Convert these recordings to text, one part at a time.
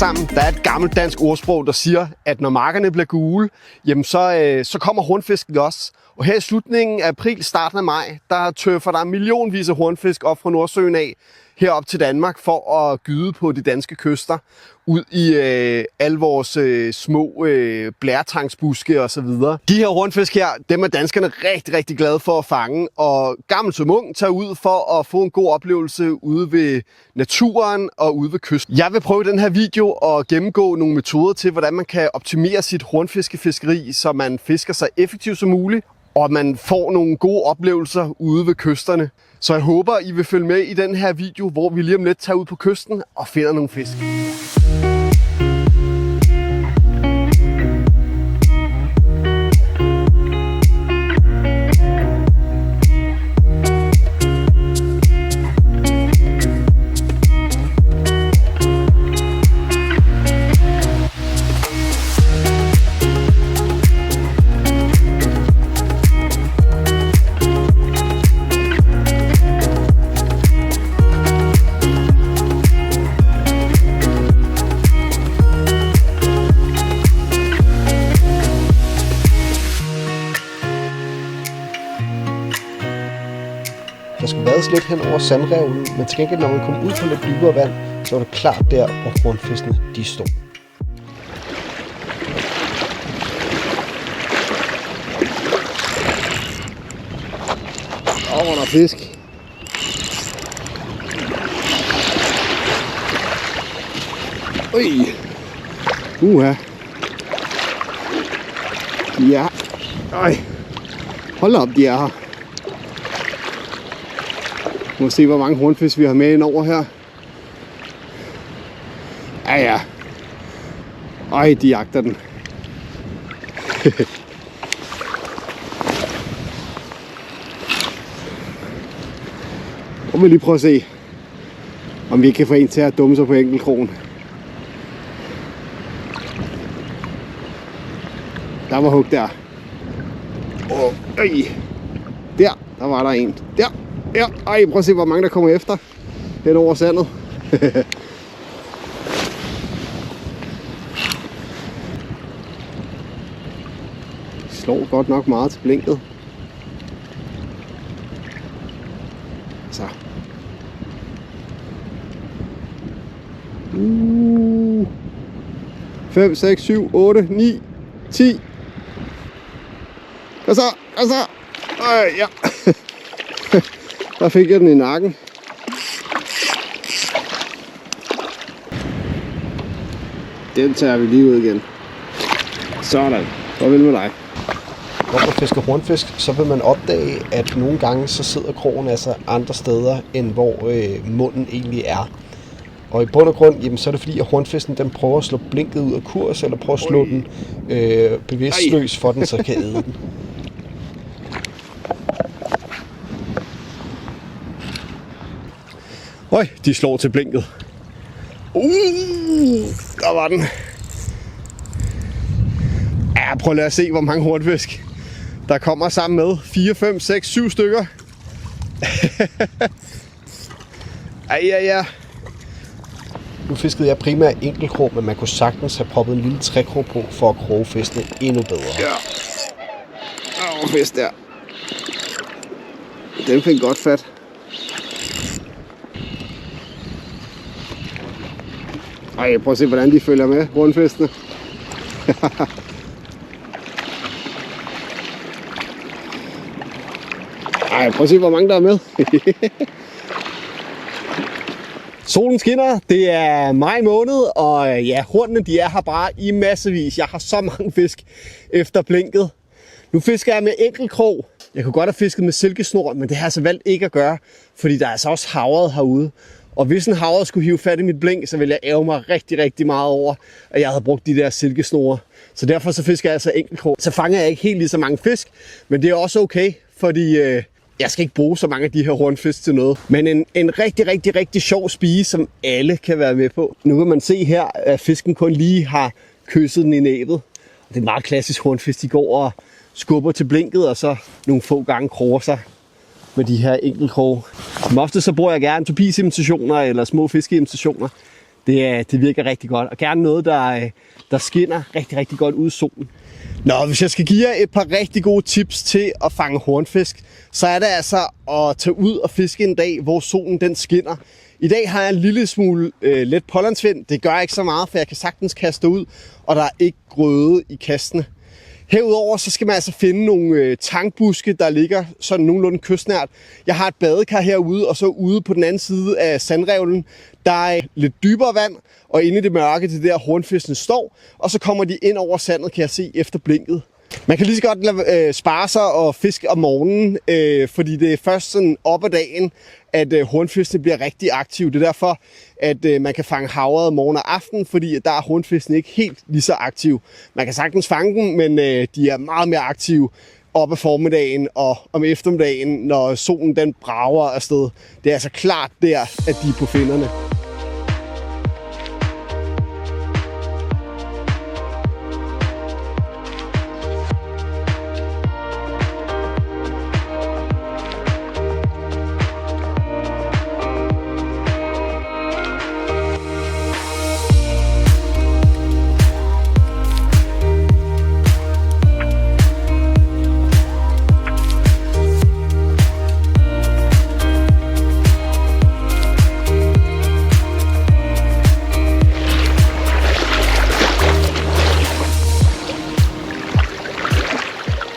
sammen. Der er et gammelt dansk ordsprog, der siger, at når markerne bliver gule, jamen så kommer hornfisken også. Og her i slutningen af april, starten af maj, der tøffer der millionvis af hornfisk op fra Nordsøen af herop til Danmark for at gyde på de danske kyster ud i alle vores små blæretangsbuske og så videre. De her hornfisk her, dem er danskerne rigtig, rigtig glade for at fange, og gammel som ung tager ud for at få en god oplevelse ude ved naturen og ude ved kysten. Jeg vil prøve i den her video at gennemgå nogle metoder til, hvordan man kan optimere sit hornfiskefiskeri, så man fisker så effektivt som muligt, og man får nogle gode oplevelser ude ved kysterne. Så jeg håber, I vil følge med i den her video, hvor vi lige om lidt tager ud på kysten og finder nogle fisk. Der skal vades lidt hen over sandrevlen, men til gengæld, når man kommer ud på lidt dybere vand, så er det klart der, hvor hornfiskene de står. Hvor er der fisk. Ui. Ja. Ej. Hold op, de er her. Må se, hvor mange hornfisk vi har med ind over her. Ja. Ej, de jagter den. Nu vil vi lige prøve at se, om vi kan få en til at dumme sig på enkeltkrogen. Der var hug der. Der var der en. Ja, ej, prøv at se, hvor mange der kommer efter hen over sandet. Slår godt nok meget til blinket. Så. 5, 6, 7, 8, 9, 10. Kom så. Ja. Der fik jeg den i nakken. Den tager vi lige ud igen. Sådan. Farvel med dig. Når man fisker hornfisk, så vil man opdage, at nogle gange så sidder krogen altså andre steder, end hvor munden egentlig er. Og i bund og grund, jamen, så er det fordi, at hornfisken den prøver at slå blinket ud af kurs, eller prøver at slå den bevidstløs for den, så kan æde den. Øj, de slår til blinket. Der var den. Ja, prøv lige at se, hvor mange hornfisk der kommer sammen med. 4, 5, 6, 7 stykker. Ja. Nu fiskede jeg primært enkeltkrog, men man kunne sagtens have proppet en lille trækrog på, for at kroge fiskene endnu bedre. Ja. Der var fisk der. Den fik godt fat. Ej, prøv at se, hvordan de følger med, hornfiskene. Ej, prøv at se, hvor mange der er med. Solen skinner, det er maj måned, og ja, hornene de er her bare i massevis. Jeg har så mange fisk efter blinket. Nu fisker jeg med enkeltkrog. Jeg kunne godt have fisket med silkesnor, men det har jeg altså valgt ikke at gøre, fordi der er altså også havret herude. Og hvis en havre skulle hive fat i mit blink, så ville jeg ærge mig rigtig, rigtig meget over, at jeg havde brugt de der silkesnore. Så derfor så fisker jeg altså enkeltkrog. Så fanger jeg ikke helt lige så mange fisk, men det er også okay, fordi jeg skal ikke bruge så mange af de her hornfisk til noget. Men en rigtig, rigtig, rigtig sjov spise, som alle kan være med på. Nu kan man se her, at fisken kun lige har kysset den i næbet. Det er en meget klassisk hornfisk. De går og skubber til blinket, og så nogle få gange kroger sig med de her enkeltkroge. Som ofte så bruger jeg gerne topisimitationer eller små fiskeimitationer Det virker rigtig godt, og gerne noget, der skinner rigtig, rigtig godt ud i solen. Nå, hvis jeg skal give jer et par rigtig gode tips til at fange hornfisk, så er det altså at tage ud og fiske en dag, hvor solen den skinner. I dag har jeg en lille smule let pålandsvind. Det gør ikke så meget, for jeg kan sagtens kaste ud, og der er ikke grøde i kastene. Herudover så skal man altså finde nogle tangbuske, der ligger sådan nogenlunde kystnært. Jeg har et badekar herude, og så ude på den anden side af sandrevlen, der er lidt dybere vand, og inde i det mørke, det der hornfiskene står, og så kommer de ind over sandet, kan jeg se, efter blinket. Man kan lige så godt lade spare sig og fiske om morgenen, fordi det er først sådan op ad dagen, at hornfiskene bliver rigtig aktive. Det er derfor, at man kan fange havret morgen og aften, fordi der er hornfiskene ikke helt lige så aktive. Man kan sagtens fange dem, men de er meget mere aktive op ad formiddagen og om eftermiddagen, når solen den brager afsted. Det er altså klart der, at de er på finnerne.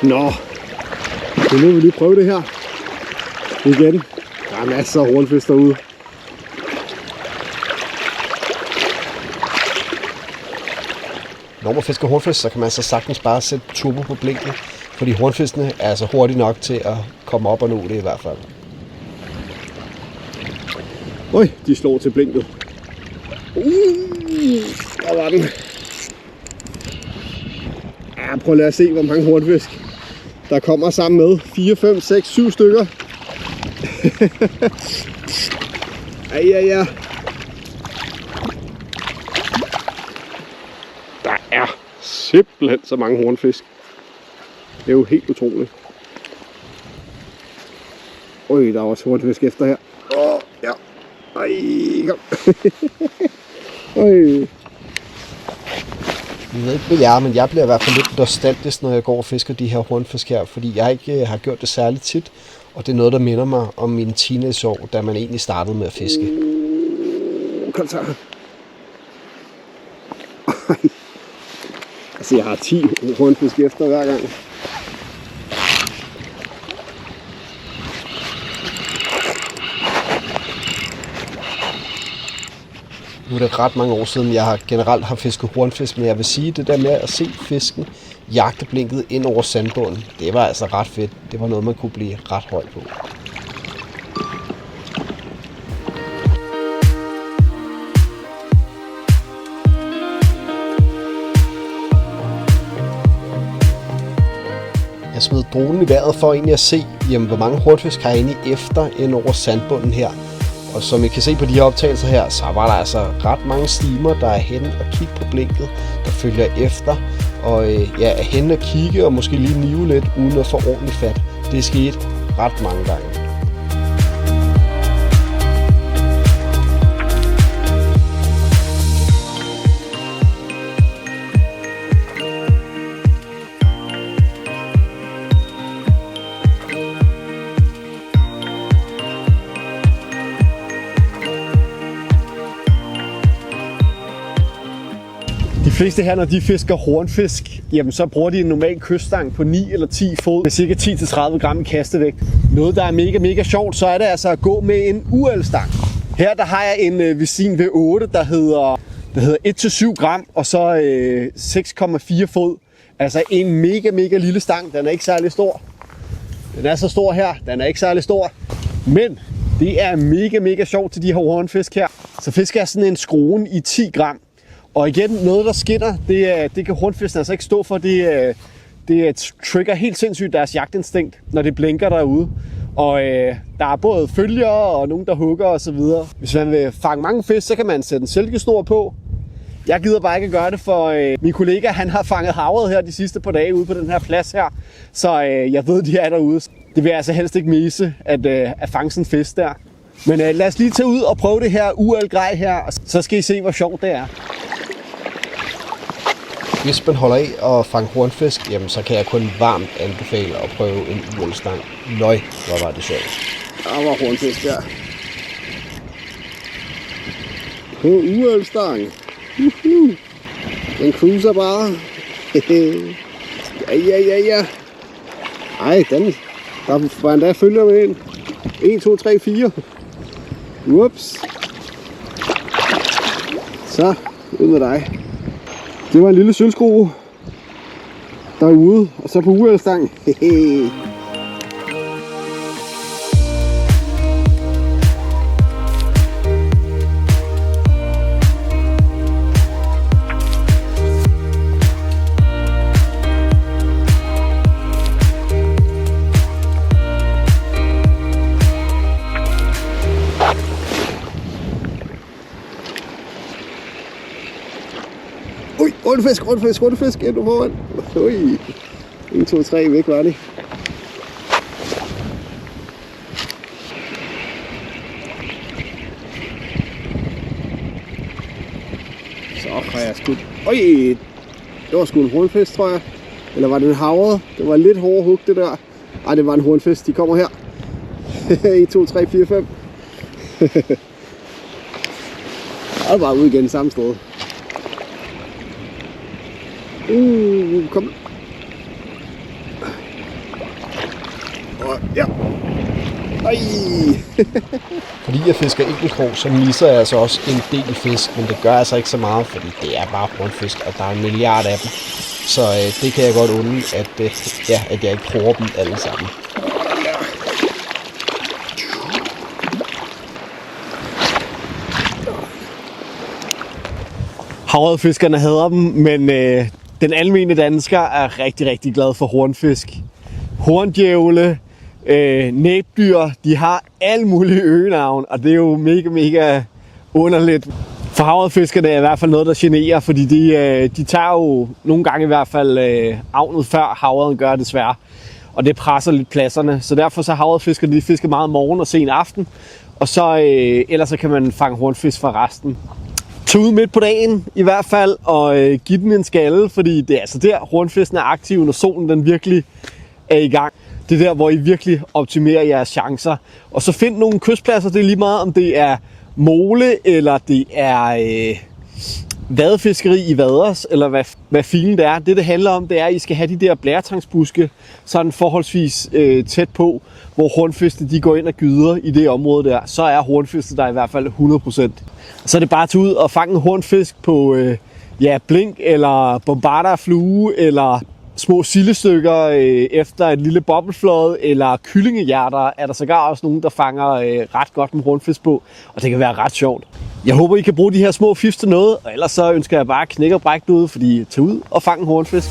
Nå, så nu vil vi lige prøve det her igen. Der er masser af hornfisk derude. Når man fisker hornfisk, så kan man så sagtens bare sætte turbo på blinket, fordi hornfiskene er altså hurtigt nok til at komme op og nå det i hvert fald. Øj, de slår til blinket. Der var den. Ja, prøv lige at se, hvor mange hornfisk der kommer sammen med. 4, 5, 6, 7 stykker. Ja. Der er simpelthen så mange hornfisk. Det er jo helt utroligt. Øj, der er også hornfisk efter her. Ja. Ej, kom. Øj. Jeg ved ikke med jer, men jeg bliver i hvert fald lidt nostalgisk, når jeg går og fisker de her hornfisk her, fordi jeg ikke har gjort det særligt tit, og det er noget, der minder mig om mine teenageår, da man egentlig startede med at fiske. Kom så. Altså, jeg har 10 hornfisk efter hver gang. Nu er det ret mange år siden, jeg generelt har fisket hornfisk, men jeg vil sige, det der med at se fisken jagte blinket ind over sandbunden, det var altså ret fedt. Det var noget, man kunne blive ret høj på. Jeg smed dronen i vejret for egentlig at se, hvor mange hornfisk har jeg egentlig efter ind over sandbunden her. Og som I kan se på de her optagelser her, så var der altså ret mange stimer, der er henne og kigge på blinket, der følger efter. Og er henne og kigge og måske lige nive lidt, uden at få ordentligt fat. Det er sket ret mange gange. De fleste her, når de fisker hornfisk, jamen så bruger de en normal kyststang på 9 eller 10 fod med ca. 10-30 gram i kastevægt. Noget, der er mega sjovt, så er det altså at gå med en UL-stang. Her der har jeg en Visin V8, der hedder 1-7 gram, og så 6,4 fod. Altså en mega lille stang. Den er ikke særlig stor. Den er så stor her, den er ikke særlig stor. Men det er mega sjovt til de her hornfisk her. Så fisker jeg sådan en skruen i 10 gram. Og igen, noget der skinner, det kan hornfiskene altså ikke stå for. Det trigger helt sindssygt deres jagtinstinkt, når det blinker derude. Og der er både følgere og nogen, der hugger osv. Hvis man vil fange mange fisk, så kan man sætte en silkesnor på. Jeg gider bare ikke gøre det, for min kollega han har fanget havret her de sidste par dage ude på den her plads her. Så jeg ved, de er derude. Det vil jeg altså helst ikke misse at fange sådan en fisk der. Men lad os lige tage ud og prøve det her ualdgrej her, og så skal I se, hvor sjovt det er. Hvis man holder af at fange hornfisk, jamen så kan jeg kun varmt anbefale at prøve en ualdstang. Nøj, hvor var det sjovt. Der var hornfisk der. På ualdstang. Den cruiser bare. Ja. Ej, der var endda følger med en. 1, 2, 3, 4. Ups. Så, ud med dig. Det var en lille sølvskrue derude, og så på ualdstang. Ui, rundfisk, endnu foran. Ui, 1, 2, 3, væk var det. Så har jeg skudt. Ui, det var sgu en hornfisk, tror jeg. Eller var det en havre? Det var lidt hårdt hug, det der. Ej, det var en hornfisk. De kommer her. 1, 2, 3, 4, 5. Og bare ud igen samme sted. Kom. Ja. Ej. Fordi jeg fisker enkeltkrog, så misser jeg altså også en del fisk, men det gør altså ikke så meget, fordi det er bare hornfisk, og der er 1 milliard af dem. Så det kan jeg godt undre, at jeg ikke prøver dem alle sammen. Havrefiskerne hader dem, men den almene dansker er rigtig, rigtig glad for hornfisk. Horndjævle, næbdyr, de har alle mulige øgenavn, og det er jo mega underligt. For havrefiskerne er i hvert fald noget, der generer, fordi de tager jo nogle gange i hvert fald avnet før havren gør desværre. Og det presser lidt pladserne, så derfor så havrefiskerne, de fisker meget morgen og sen aften, og så ellers så kan man fange hornfisk fra resten. Tag ud midt på dagen i hvert fald og give den en skalle, fordi det er altså der hornfisken er aktiv, når solen den virkelig er i gang. Det er der, hvor I virkelig optimerer jeres chancer. Og så find nogle kystpladser, det er lige meget om det er mole, eller det er vadefiskeri i vaders, eller hvad filen det er. Det handler om, det er, at I skal have de der blæretangsbuske sådan forholdsvis tæt på, hvor hornfiskene de går ind og gyder i det område der. Så er hornfiskene der i hvert fald 100%. Så er det bare at tage ud og fange en hornfisk på blink, eller bombarderflue, eller små sildestykker efter et lille bobleflod, eller kyllingehjerter er der sågar også nogen, der fanger ret godt med hornfisk på, og det kan være ret sjovt. Jeg håber, I kan bruge de her små fifs til noget, og ellers så ønsker jeg bare knæk og bræk ud, fordi tag ud og fang en hornfisk.